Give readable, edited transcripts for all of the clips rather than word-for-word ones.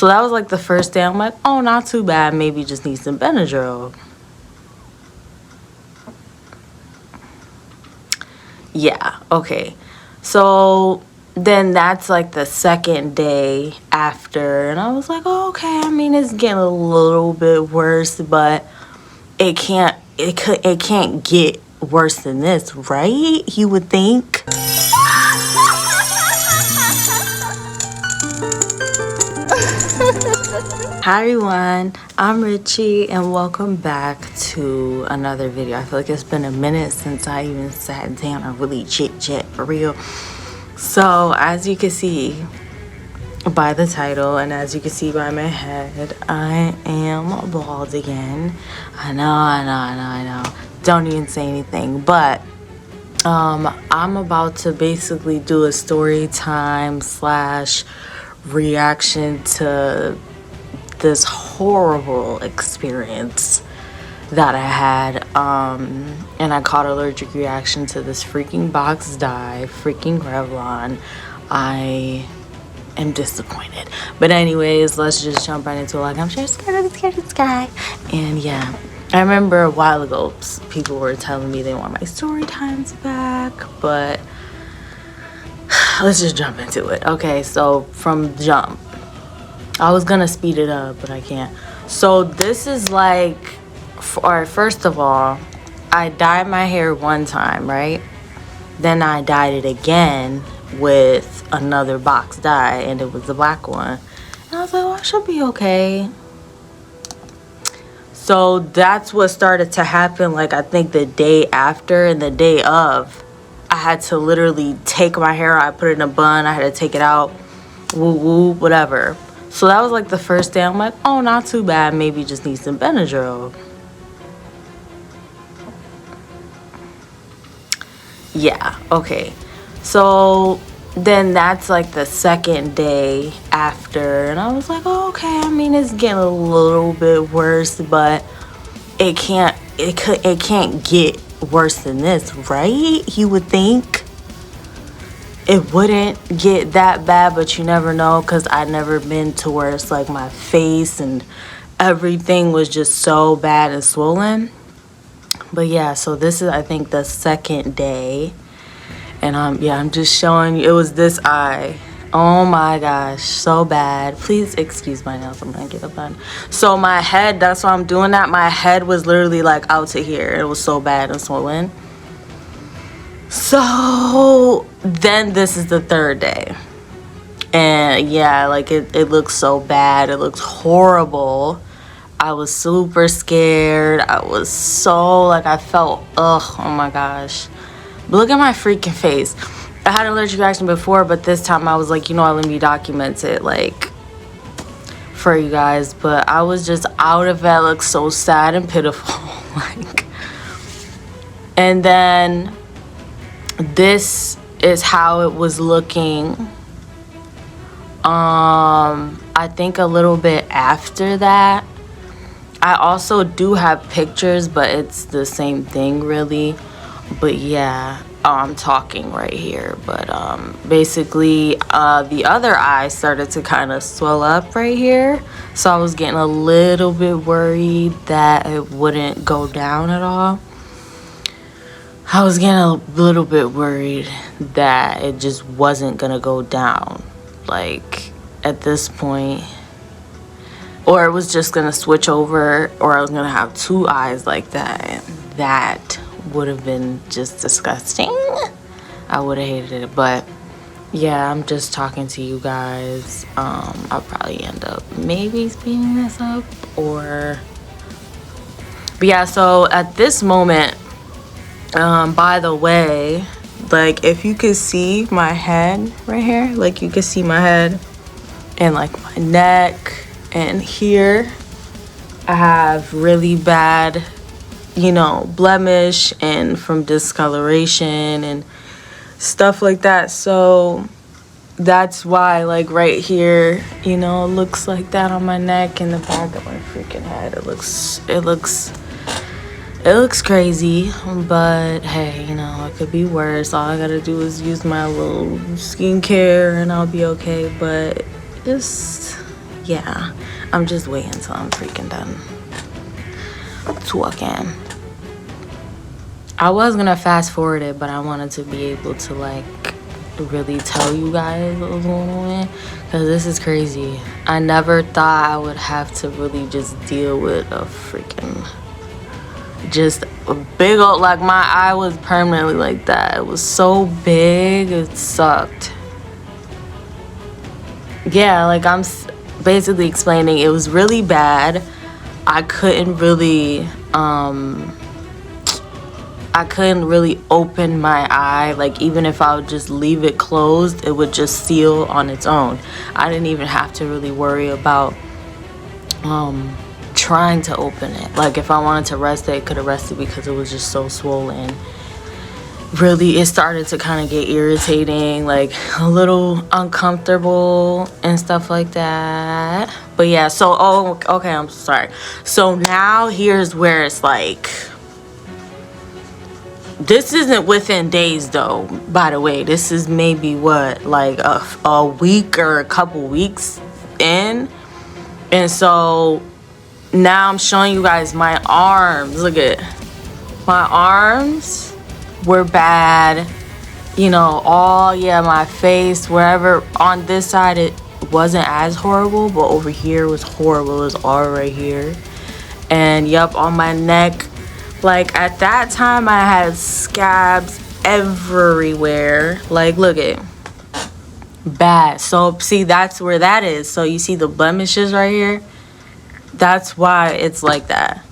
So that was like the first day. I'm like, oh, not too bad. Maybe just need some Benadryl. Yeah, okay. So then that's like the second day after, and I was like, oh, okay. I mean, it's getting a little bit worse, but it can't get worse than this, right? You would think. Hi everyone, I'm Richie and welcome back to another video. I feel like it's been a minute since I even sat down and really chit chat for real. So as you can see by the title and as you can see by my head, I am bald again. I know. Don't even say anything, but I'm about to basically do a story time / reaction to this horrible experience that I had, and I caught allergic reaction to this freaking box dye, freaking Revlon. I am disappointed, but anyways, let's just jump right into it. Like, I'm sure scared of this guy. And yeah, I remember a while ago people were telling me they want my story times back, but let's just jump into it. Okay, so from jump, I was gonna speed it up, but I can't. So this is like, first of all, I dyed my hair one time, right? Then I dyed it again with another box dye, and it was the black one. And I was like, oh, I should be okay. So that's what started to happen, like I think the day after and the day of. I had to literally take my hair out. I put it in a bun. I had to take it out. Woo, whatever. So that was like the first day. I'm like, oh, not too bad. Maybe just need some Benadryl. Yeah, okay. So then that's like the second day after. And I was like, oh, okay. I mean, it's getting a little bit worse, but it can't get worse than this, right? You would think it wouldn't get that bad, but you never know, because I'd never been to where it's like my face and everything was just so bad and swollen. But yeah, so this is, I think, the second day, and yeah, I'm just showing you. It was this eye. Oh my gosh, so bad. Please excuse my nails, I'm gonna get a bun. So my head, that's why I'm doing that. My head was literally like out to here. It was so bad and swollen. So then this is the third day, and yeah, like it looks so bad. It looks horrible. I was super scared. I was so, like, I felt, oh my gosh. But look at my freaking face. I had an allergic reaction before, but this time I was like, you know what, let me document it, like, for you guys. But I was just out of it. I looked so sad and pitiful. Like, and then this is how it was looking. I think a little bit after that. I also do have pictures, but it's the same thing really. But yeah, I'm talking right here. But basically the other eye started to kind of swell up right here. So I was getting a little bit worried that it wouldn't go down at all. I was getting a little bit worried that it just wasn't gonna go down, like, at this point. Or it was just gonna switch over, or I was gonna have two eyes like that, and that would have been just disgusting. I would have hated it. But yeah, I'm just talking to you guys. I'll probably end up maybe speeding this up, but yeah, so at this moment, by the way, like, if you could see my head right here, like, you could see my head and like my neck. And here I have really bad, you know, blemish and from discoloration and stuff like that. So that's why, like, right here, you know, it looks like that on my neck and the back of my freaking head. It looks crazy, but hey, you know, it could be worse. All I gotta do is use my little skincare and I'll be okay. But it's, yeah, I'm just waiting until I'm freaking done talking. I was gonna fast forward it, but I wanted to be able to like really tell you guys what was going on, because this is crazy. I never thought I would have to really just deal with a freaking, just a big old, like my eye was permanently like that. It was so big, it sucked. Yeah, like I'm basically explaining, it was really bad. I couldn't really open my eye. Like even if I would just leave it closed, it would just seal on its own. I didn't even have to really worry about trying to open it. Like if I wanted to rest it, it could have rested because it was just so swollen. Really, it started to kind of get irritating, like a little uncomfortable and stuff like that. But yeah, so okay, I'm sorry. So now here's where it's like, this isn't within days though, by the way. This is maybe what, like a week or a couple weeks in. And so now I'm showing you guys my arms. Look at my arms were bad, you know, my face, wherever. On this side it wasn't as horrible, but over here was horrible. It was all right here. And yup, on my neck, like at that time I had scabs everywhere. Like look at, bad. So see, that's where that is. So you see the blemishes right here, that's why it's like that.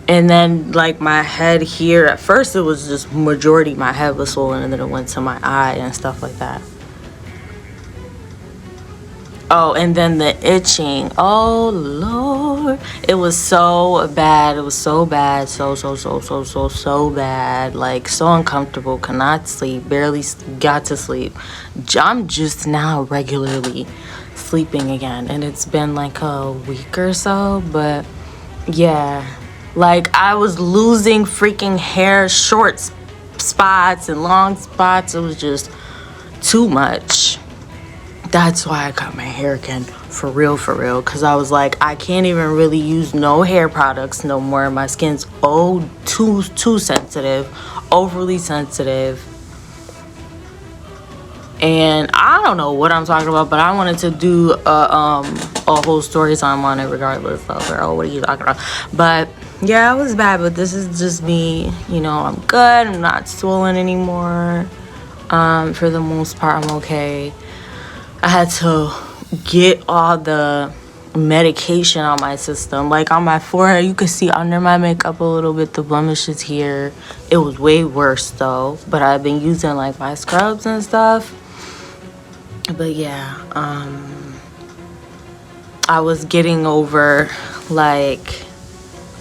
And then like my head here, at first it was just majority my head was swollen, and then it went to my eye and stuff like that. Oh, and then the itching, oh Lord, it was so bad. It was so bad, so bad, like so uncomfortable. Could not sleep, barely got to sleep. I'm just now regularly sleeping again, and it's been like a week or so. But yeah, like I was losing freaking hair, short spots and long spots. It was just too much. That's why I cut my hair again, for real, because I was like, I can't even really use no hair products no more. My skin's too sensitive, overly sensitive. And I don't know what I'm talking about, but I wanted to do a whole story time on it regardless of, girl, what are you talking about? But yeah, it was bad, but this is just me, you know. I'm good, I'm not swollen anymore. For the most part, I'm okay. I had to get all the medication on my system, like on my forehead. You could see under my makeup a little bit the blemishes here. It was way worse though, but I've been using like my scrubs and stuff. But yeah, I was getting over like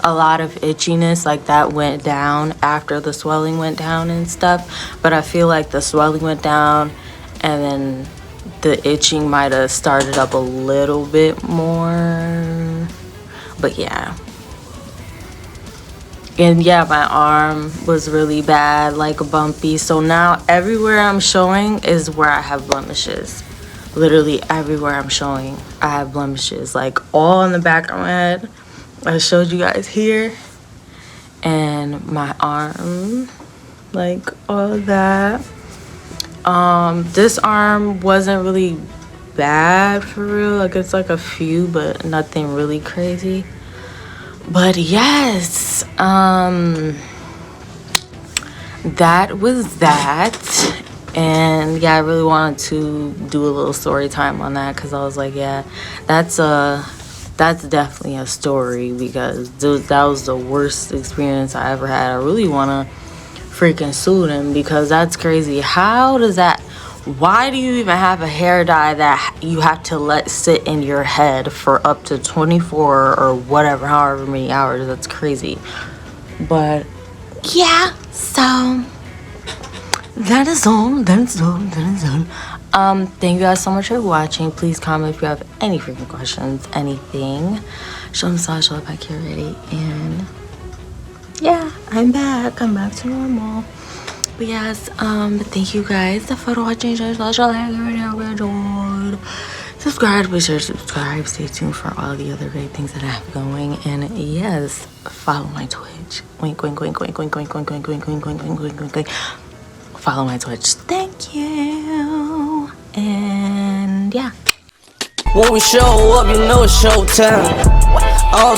a lot of itchiness, like that went down after the swelling went down and stuff. But I feel like the swelling went down and then the itching might have started up a little bit more. But yeah. And yeah, my arm was really bad, like bumpy. So now everywhere I'm showing is where I have blemishes. Literally everywhere I'm showing, I have blemishes. Like all in the back of my head. I showed you guys here. And my arm, like all of that. This arm wasn't really bad for real. Like it's like a few, but nothing really crazy. But yes, that was that. And yeah, I really wanted to do a little story time on that, because I was like, yeah, that's definitely a story, because that was the worst experience I ever had. I really want to freaking sue them, because that's crazy. How does that, why do you even have a hair dye that you have to let sit in your head for up to 24 or whatever, however many hours? That's crazy. But yeah, so that is all. Thank you guys so much for watching. Please comment if you have any freaking questions, anything. Show massage up back here already. And yeah, I'm back to normal. But yes, thank you guys for watching. subscribe, be sure to subscribe. Stay tuned for all the other great things that I have going. And yes, follow my Twitch. Wink, wink, wink, wink, wink, wink, wink, wink, wink, wink, wink, wink, wink, wink, wink. Follow my Twitch. Thank you. And yeah. When we show up, you know it's showtime. All